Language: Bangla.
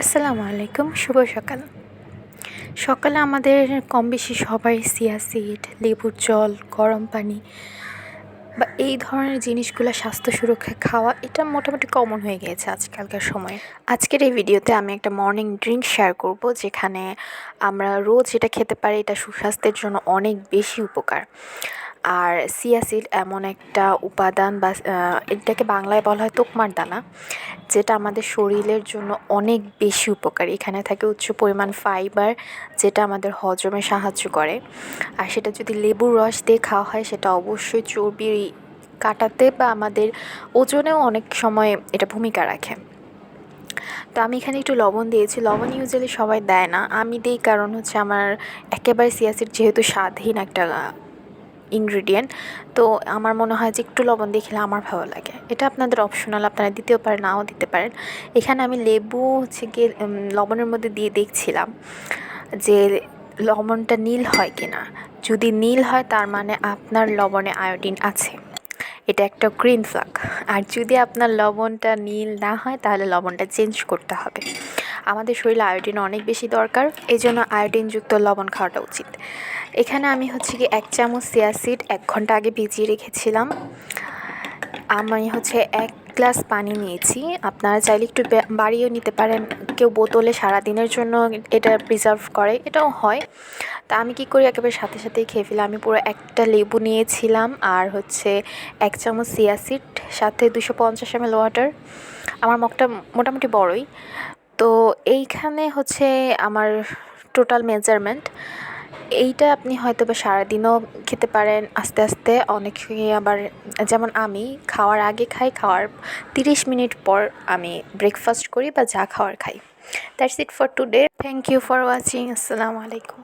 আসসালামু আলাইকুম, শুভ সকাল। সকালে আমাদের কম বেশি সবাই চিয়া সিড, লেবুর জল, গরম পানি বা এই ধরনের জিনিসগুলো স্বাস্থ্য সুরক্ষায় খাওয়া এটা মোটামুটি কমন হয়ে গিয়েছে আজকালকার সময়ে। আজকের এই ভিডিওতে আমি একটা মর্নিং ড্রিঙ্ক শেয়ার করব, যেখানে আমরা রোজ এটা খেতে পারি। এটা সুস্বাস্থ্যের জন্য অনেক বেশি উপকার। আর চিয়া সিড এমন একটা উপাদান বা এটাকে বাংলায় বলা হয় তোকমার দানা, যেটা আমাদের শরীরের জন্য অনেক বেশি উপকারী। এখানে থাকে উচ্চ পরিমাণ ফাইবার, যেটা আমাদের হজমে সাহায্য করে। আর সেটা যদি লেবুর রস দিয়ে খাওয়া হয়, সেটা অবশ্যই চর্বি কাটাতে বা আমাদের ওজনেও অনেক সময় এটা ভূমিকা রাখে। তো আমি এখানে একটু লবণ দিয়েছি। লবণ ইউজুয়ালি সবাই দেয় না, আমি দিই, কারণ হচ্ছে আমার একেবারে চিয়া সিড যেহেতু স্বাদহীন একটা ইনগ্রিডিয়েন্ট, তো আমার মনে হয় যে একটু লবণ দিয়ে খেলে আমার ভালো লাগে। এটা আপনাদের অপশনাল, আপনারা দিতেও পারেন, নাও দিতে পারেন। এখানে আমি লেবু হচ্ছে গিয়ে লবণের মধ্যে দিয়ে দেখছিলাম যে লবণটা নীল হয় কি না। যদি নীল হয়, তার মানে আপনার লবণে আয়োডিন আছে, এটা একটা গ্রিন ফ্ল্যাগ। আর যদি আপনার লবণটা নীল না হয়, তাহলে লবণটা চেঞ্জ করতে হবে। আমাদের শরীরে আয়োডিন অনেক বেশি দরকার, এই জন্য আয়োডিনযুক্ত লবণ খাওয়াটা উচিত। এখানে আমি হচ্ছে কি 1 চামচ চিয়া সিড 1 ঘন্টা আগে ভিজিয়ে রেখেছিলাম। আমি হচ্ছে 1 গ্লাস পানি নিয়েছি। আপনারা চাইলে একটু বাড়িয়েও নিতে পারেন। কেউ বোতলে সারাদিনের জন্য এটা প্রিজার্ভ করে, এটাও হয়। তা আমি কী করি, একেবারে সাথে সাথেই খেয়ে ফেলি। আমি পুরো একটা লেবু নিয়েছিলাম, আর হচ্ছে 1 চামচ চিয়া সিড, সাথে 250 ml ওয়াটার। আমার মগটা মোটামুটি বড়ই। তো এইখানে হচ্ছে আমার টোটাল মেজারমেন্ট। এইটা আপনি হয়তো বা সারাদিনও খেতে পারেন আস্তে আস্তে। অনেকে আবার, যেমন আমি খাওয়ার আগে খাই, খাওয়ার 30 মিনিট পর আমি ব্রেকফাস্ট করি বা যা খাওয়ার খাই। That's it for today. Thank you for watching. আসসালামু আলাইকুম।